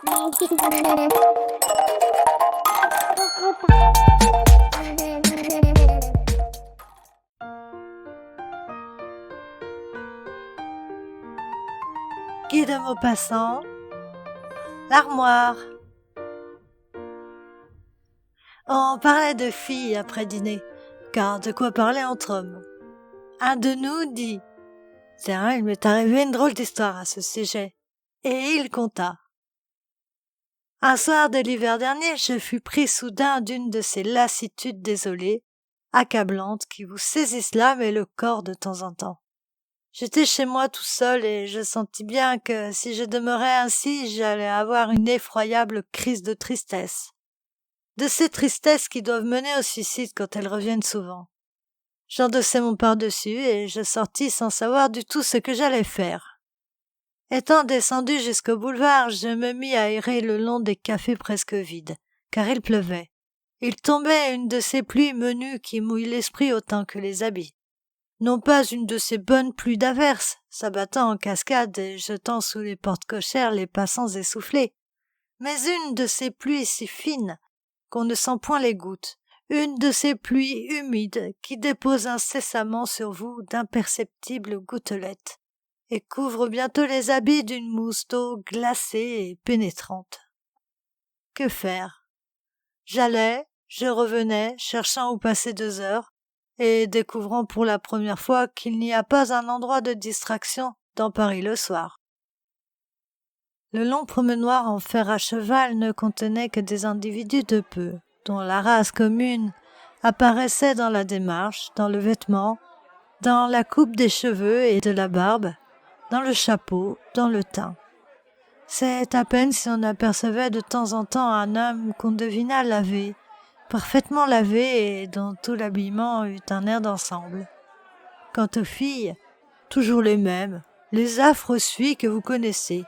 Guide de Maupassant, l'armoire. On parlait de filles après dîner, car de quoi parler entre hommes. Un de nous dit « Tiens, il m'est arrivé une drôle d'histoire à ce sujet. » Et il conta. Un soir de l'hiver dernier, je fus pris soudain d'une de ces lassitudes désolées, accablantes, qui vous saisissent l'âme et le corps de temps en temps. J'étais chez moi tout seul et je sentis bien que si je demeurais ainsi, j'allais avoir une effroyable crise de tristesse. De ces tristesses qui doivent mener au suicide quand elles reviennent souvent. J'endossai mon pardessus et je sortis sans savoir du tout ce que j'allais faire. Étant descendu jusqu'au boulevard, je me mis à errer le long des cafés presque vides, car il pleuvait. Il tombait une de ces pluies menues qui mouillent l'esprit autant que les habits. Non pas une de ces bonnes pluies d'averse, s'abattant en cascade et jetant sous les portes cochères les passants essoufflés, mais une de ces pluies si fines qu'on ne sent point les gouttes, une de ces pluies humides qui déposent incessamment sur vous d'imperceptibles gouttelettes et couvrent bientôt les habits d'une mousse d'eau glacée et pénétrante. Que faire? J'allais, je revenais, cherchant où passer 2 heures, et découvrant pour la première fois qu'il n'y a pas un endroit de distraction dans Paris le soir. Le long promenoir en fer à cheval ne contenait que des individus de peu, dont la race commune apparaissait dans la démarche, dans le vêtement, dans la coupe des cheveux et de la barbe, dans le chapeau, dans le teint. C'est à peine si on apercevait de temps en temps un homme qu'on devina lavé, parfaitement lavé et dont tout l'habillement eut un air d'ensemble. Quant aux filles, toujours les mêmes, les affreux suies que vous connaissez,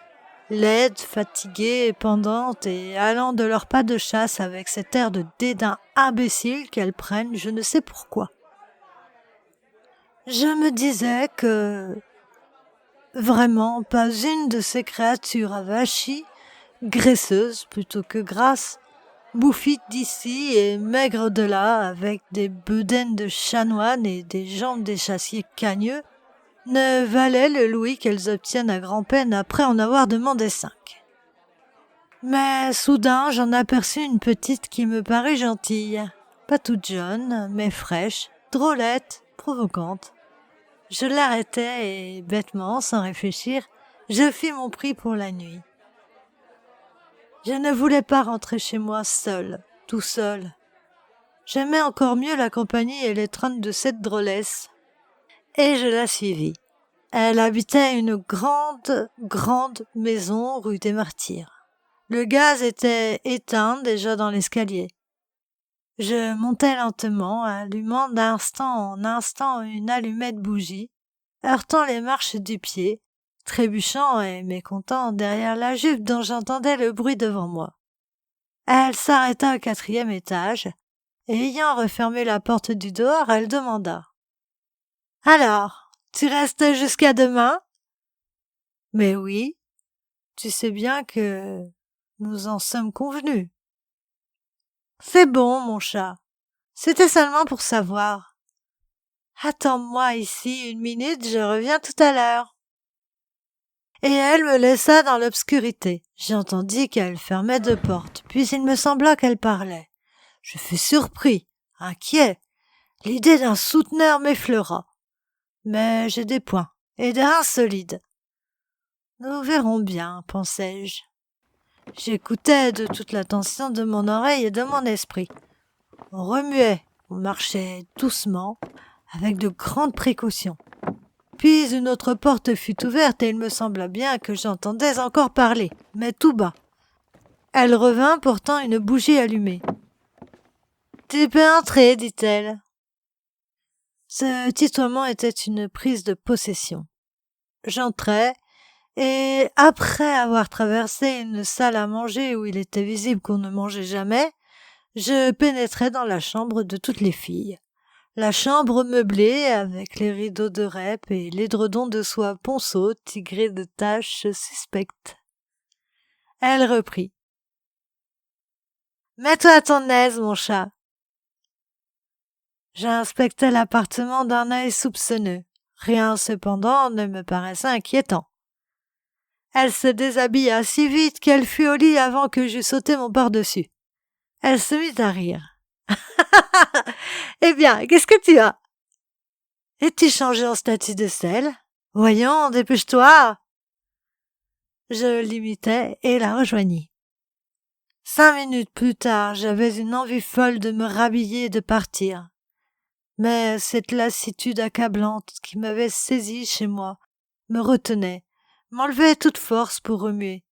laides, fatiguées, pendantes et allant de leurs pas de chasse avec cet air de dédain imbécile qu'elles prennent, je ne sais pourquoi. Je me disais que, vraiment, pas une de ces créatures avachies, graisseuses plutôt que grasses, bouffites d'ici et maigres de là, avec des bedaines de chanoine et des jambes des chassiers cagneux, ne valaient le louis qu'elles obtiennent à grand-peine après en avoir demandé 5. Mais soudain, j'en aperçus une petite qui me parut gentille, pas toute jeune, mais fraîche, drôlette, provocante. Je l'arrêtai et, bêtement, sans réfléchir, je fis mon prix pour la nuit. Je ne voulais pas rentrer chez moi seul, tout seul. J'aimais encore mieux la compagnie et l'étreinte de cette drôlesse. Et je la suivis. Elle habitait une grande maison rue des Martyrs. Le gaz était éteint déjà dans l'escalier. Je montai lentement, allumant d'instant en instant une allumette bougie, heurtant les marches du pied, trébuchant et mécontent derrière la jupe dont j'entendais le bruit devant moi. Elle s'arrêta au 4e étage, et ayant refermé la porte du dehors, elle demanda « Alors, tu restes jusqu'à demain ?»« Mais oui, tu sais bien que nous en sommes convenus. »« C'est bon, mon chat, c'était seulement pour savoir. Attends-moi ici 1 minute, je reviens tout à l'heure. » Et elle me laissa dans l'obscurité. J'entendis qu'elle fermait 2 portes, puis il me sembla qu'elle parlait. Je fus surpris, inquiet. L'idée d'un souteneur m'effleura. Mais j'ai des poings, et des reins solides. Nous verrons bien, pensai-je. J'écoutais de toute l'attention de mon oreille et de mon esprit. On remuait, on marchait doucement, avec de grandes précautions. Puis une autre porte fut ouverte et il me sembla bien que j'entendais encore parler, mais tout bas. Elle revint portant une bougie allumée. « Tu peux entrer, dit-elle. » Ce tutoiement était une prise de possession. J'entrai, et après avoir traversé une salle à manger où il était visible qu'on ne mangeait jamais, je pénétrai dans la chambre de toutes les filles. La chambre meublée avec les rideaux de rep et l'édredon de soie ponceau tigré de taches suspectes. Elle reprit. Mets-toi à ton aise, mon chat. J'inspectais l'appartement d'un œil soupçonneux. Rien, cependant, ne me paraissait inquiétant. Elle se déshabilla si vite qu'elle fut au lit avant que j'eus sauté mon par-dessus. Elle se mit à rire. « Eh bien, qu'est-ce que tu as ?»« Es-tu changé en statue de sel ? Voyons, dépêche-toi !» Je l'imitai et la rejoignis. 5 minutes plus tard, j'avais une envie folle de me rhabiller et de partir. Mais cette lassitude accablante qui m'avait saisi chez moi me retenait, m'enlevait toute force pour remuer.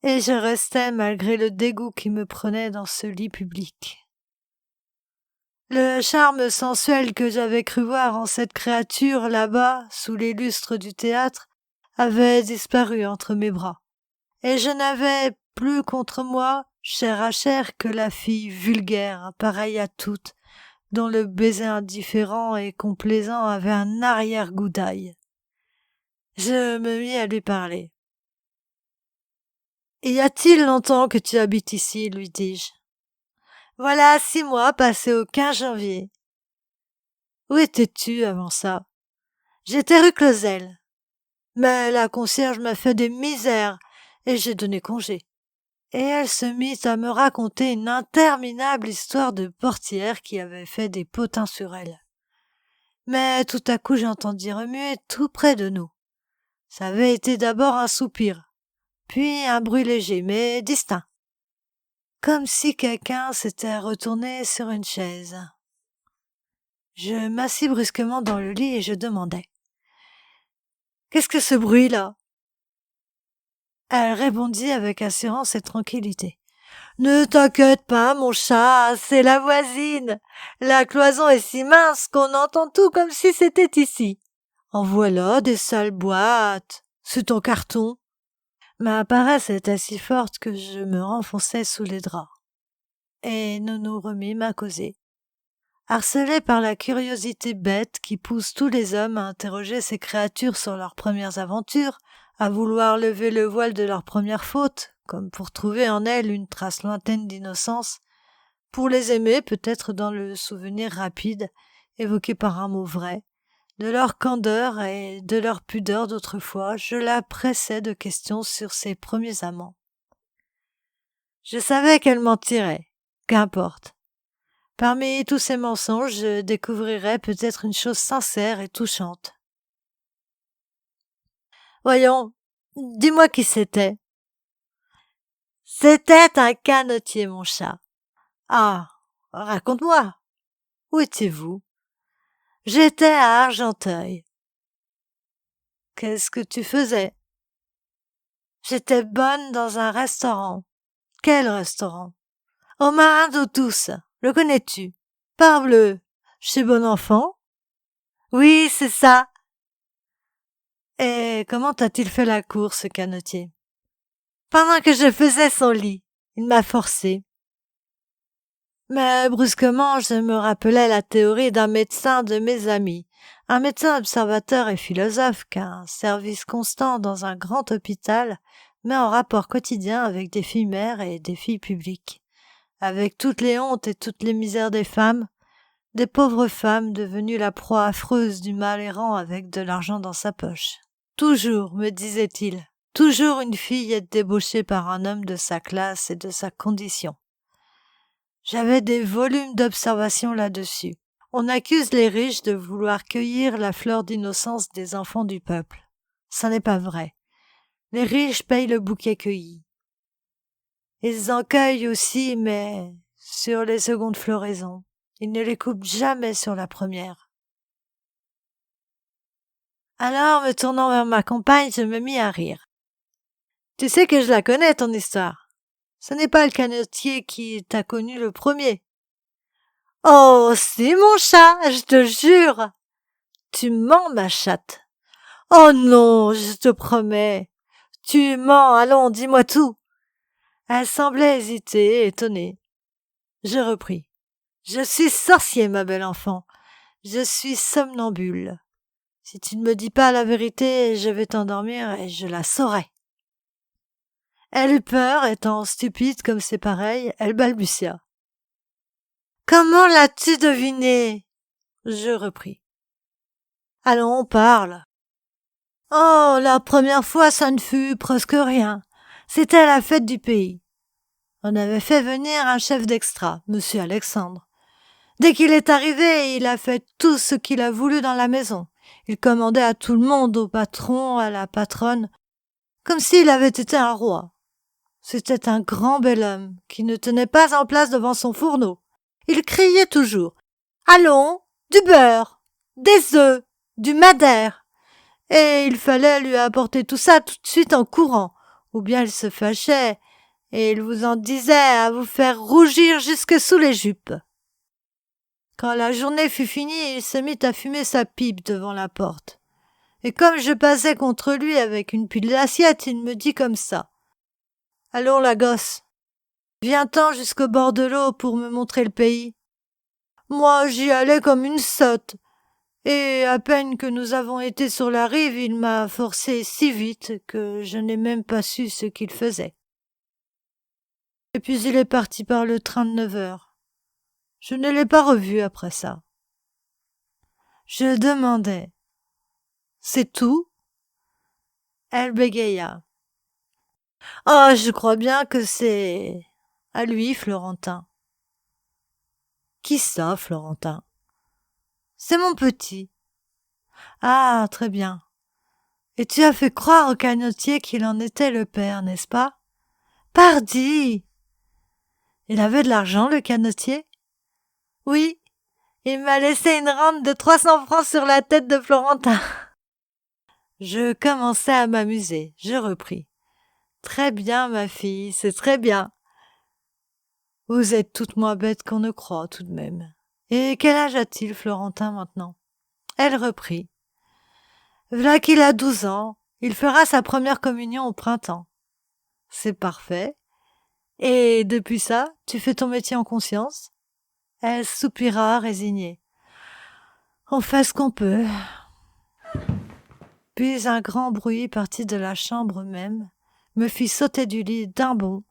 Et je restais malgré le dégoût qui me prenait dans ce lit public. Le charme sensuel que j'avais cru voir en cette créature là-bas, sous les lustres du théâtre, avait disparu entre mes bras. Et je n'avais plus contre moi, chair à chair, que la fille vulgaire, pareille à toutes, dont le baiser indifférent et complaisant avait un arrière-goût d'ail. Je me mis à lui parler. « Y a-t-il longtemps que tu habites ici ?» lui dis-je. « Voilà 6 mois passés au 15 janvier. »« Où étais-tu avant ça ?»« J'étais rue Clausel. Mais la concierge m'a fait des misères et j'ai donné congé. » Et elle se mit à me raconter une interminable histoire de portière qui avait fait des potins sur elle. Mais tout à coup j'entendis remuer tout près de nous. Ça avait été d'abord un soupir, puis un bruit léger mais distinct, comme si quelqu'un s'était retourné sur une chaise. Je m'assis brusquement dans le lit et je demandai. « Qu'est-ce que ce bruit-là » Elle répondit avec assurance et tranquillité. « Ne t'inquiète pas, mon chat, c'est la voisine. La cloison est si mince qu'on entend tout comme si c'était ici. En voilà des sales boîtes. C'est ton carton. » Ma paresse était si forte que je me renfonçais sous les draps. Et nous nous remîmes à causer. Harcelés par la curiosité bête qui pousse tous les hommes à interroger ces créatures sur leurs premières aventures, à vouloir lever le voile de leurs premières fautes, comme pour trouver en elles une trace lointaine d'innocence, pour les aimer peut-être dans le souvenir rapide, évoqué par un mot vrai, de leur candeur et de leur pudeur d'autrefois, je la pressais de questions sur ses premiers amants. Je savais qu'elle mentirait, qu'importe. Parmi tous ces mensonges, je découvrirais peut-être une chose sincère et touchante. Voyons, dis-moi qui c'était. C'était un canotier, mon chat. Ah, raconte-moi. Où étiez-vous? J'étais à Argenteuil. Qu'est-ce que tu faisais? J'étais bonne dans un restaurant. Quel restaurant? Au Marin d'eau douce. Le connais-tu? Parbleu. Chez Bon Enfant? Oui, c'est ça. Et comment t'a-t-il fait la cour, ce canotier? Pendant que je faisais son lit, il m'a forcé. Mais brusquement, je me rappelais la théorie d'un médecin de mes amis, un médecin observateur et philosophe qu'un service constant dans un grand hôpital met en rapport quotidien avec des filles mères et des filles publiques, avec toutes les hontes et toutes les misères des femmes, des pauvres femmes devenues la proie affreuse du mal errant avec de l'argent dans sa poche. Toujours, me disait-il, toujours une fille est débauchée par un homme de sa classe et de sa condition. J'avais des volumes d'observations là-dessus. On accuse les riches de vouloir cueillir la fleur d'innocence des enfants du peuple. Ce n'est pas vrai. Les riches payent le bouquet cueilli. Ils en cueillent aussi, mais sur les secondes floraisons. Ils ne les coupent jamais sur la première. Alors, me tournant vers ma compagne, je me mis à rire. Tu sais que je la connais, ton histoire. Ce n'est pas le canotier qui t'a connu le premier. Oh, si, mon chat, je te jure. Tu mens, ma chatte. Oh non, je te promets. Tu mens, allons, dis-moi tout. Elle semblait hésiter, étonnée. Je repris. Je suis sorcier, ma belle enfant. Je suis somnambule. Si tu ne me dis pas la vérité, je vais t'endormir et je la saurai. Elle eut peur, étant stupide comme c'est pareil, elle balbutia. « Comment l'as-tu deviné ?» Je repris. « Allons, parle. » « Oh, la première fois, ça ne fut presque rien. C'était la fête du pays. On avait fait venir un chef d'extra, monsieur Alexandre. Dès qu'il est arrivé, il a fait tout ce qu'il a voulu dans la maison. Il commandait à tout le monde, au patron, à la patronne, comme s'il avait été un roi. C'était un grand bel homme qui ne tenait pas en place devant son fourneau. Il criait toujours « Allons, du beurre, des œufs, du madère !» Et il fallait lui apporter tout ça tout de suite en courant, ou bien il se fâchait, et il vous en disait à vous faire rougir jusque sous les jupes. Quand la journée fut finie, il se mit à fumer sa pipe devant la porte. Et comme je passais contre lui avec une pile d'assiettes, il me dit comme ça. « Allons, la gosse, viens-t'en jusqu'au bord de l'eau pour me montrer le pays. » Moi, j'y allais comme une sotte. Et à peine que nous avons été sur la rive, il m'a forcé si vite que je n'ai même pas su ce qu'il faisait. Et puis il est parti par le train de 9 heures. Je ne l'ai pas revu après ça. Je demandai. « C'est tout ?» Elle bégaya. « Oh, je crois bien que c'est à lui, Florentin. » « Qui ça, Florentin ?»« C'est mon petit. »« Ah, très bien. Et tu as fait croire au canotier qu'il en était le père, n'est-ce pas ? » ?»« Pardi ! Il avait de l'argent, le canotier ? » ?»« Oui, il m'a laissé une rente de 300 francs sur la tête de Florentin. » Je commençai à m'amuser. Je repris. « Très bien, ma fille, c'est très bien. Vous êtes toute moins bête qu'on ne croit, tout de même. Et quel âge a-t-il, Florentin, maintenant ?» Elle reprit. « V'là qu'il a 12 ans. Il fera sa première communion au printemps. »« C'est parfait. Et depuis ça, tu fais ton métier en conscience ?» Elle soupira, résignée. « On fait ce qu'on peut. » Puis un grand bruit partit de la chambre même, me fit sauter du lit d'un bond,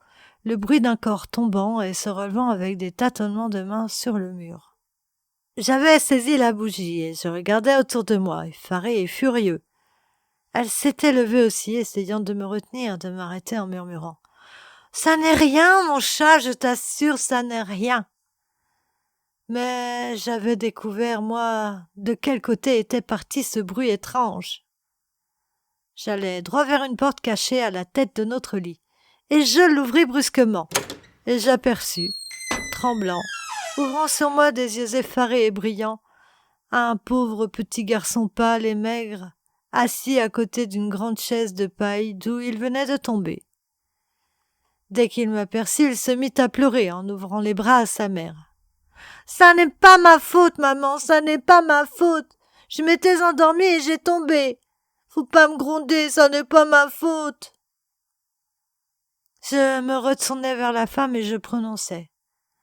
le bruit d'un corps tombant et se relevant avec des tâtonnements de mains sur le mur. J'avais saisi la bougie et je regardais autour de moi, effaré et furieux. Elle s'était levée aussi, essayant de me retenir, de m'arrêter en murmurant. « Ça n'est rien, mon chat, je t'assure, ça n'est rien. » Mais j'avais découvert, moi, de quel côté était parti ce bruit étrange. J'allais droit vers une porte cachée à la tête de notre lit, et je l'ouvris brusquement, et j'aperçus, tremblant, ouvrant sur moi des yeux effarés et brillants, un pauvre petit garçon pâle et maigre, assis à côté d'une grande chaise de paille d'où il venait de tomber. Dès qu'il m'aperçut, il se mit à pleurer en ouvrant les bras à sa mère. « Ça n'est pas ma faute, maman, ça n'est pas ma faute. Je m'étais endormie et j'ai tombé. Faut pas me gronder, ça n'est pas ma faute. » Je me retournai vers la femme et je prononçai.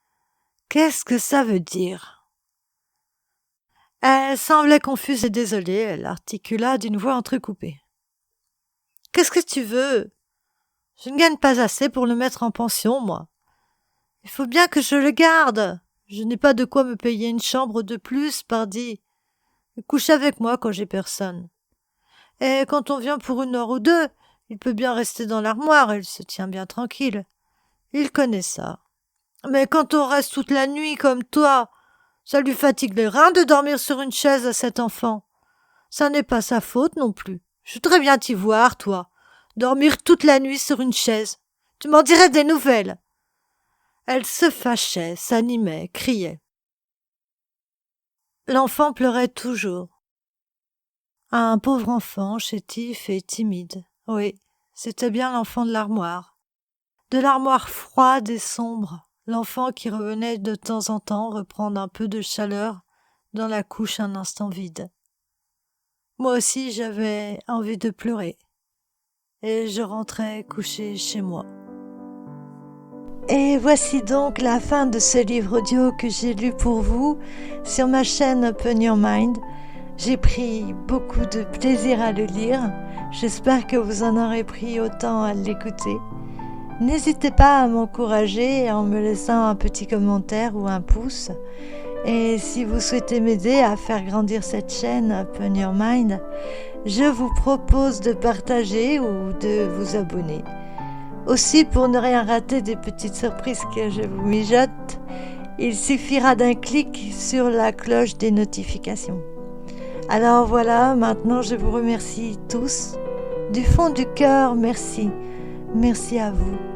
« Qu'est-ce que ça veut dire ?» Elle semblait confuse et désolée, elle articula d'une voix entrecoupée. « Qu'est-ce que tu veux ? Je ne gagne pas assez pour le mettre en pension, moi. Il faut bien que je le garde. Je n'ai pas de quoi me payer une chambre de plus, pardi. Il couche avec moi quand j'ai personne. Et quand on vient pour 1 heure ou 2, il peut bien rester dans l'armoire, il se tient bien tranquille. Il connaît ça. Mais quand on reste toute la nuit comme toi, ça lui fatigue les reins de dormir sur une chaise à cet enfant. Ça n'est pas sa faute non plus. Je voudrais bien t'y voir, toi. Dormir toute la nuit sur une chaise. Tu m'en dirais des nouvelles. » Elle se fâchait, s'animait, criait. L'enfant pleurait toujours. Un pauvre enfant, chétif et timide. Oui, c'était bien l'enfant de l'armoire. De l'armoire froide et sombre, l'enfant qui revenait de temps en temps reprendre un peu de chaleur dans la couche un instant vide. Moi aussi j'avais envie de pleurer. Et je rentrais coucher chez moi. Et voici donc la fin de ce livre audio que j'ai lu pour vous sur ma chaîne Open Your Mind. J'ai pris beaucoup de plaisir à le lire. J'espère que vous en aurez pris autant à l'écouter. N'hésitez pas à m'encourager en me laissant un petit commentaire ou un pouce. Et si vous souhaitez m'aider à faire grandir cette chaîne Open Your Mind, je vous propose de partager ou de vous abonner. Aussi, pour ne rien rater des petites surprises que je vous mijote, il suffira d'un clic sur la cloche des notifications. Alors voilà, maintenant je vous remercie tous. Du fond du cœur, merci. Merci à vous.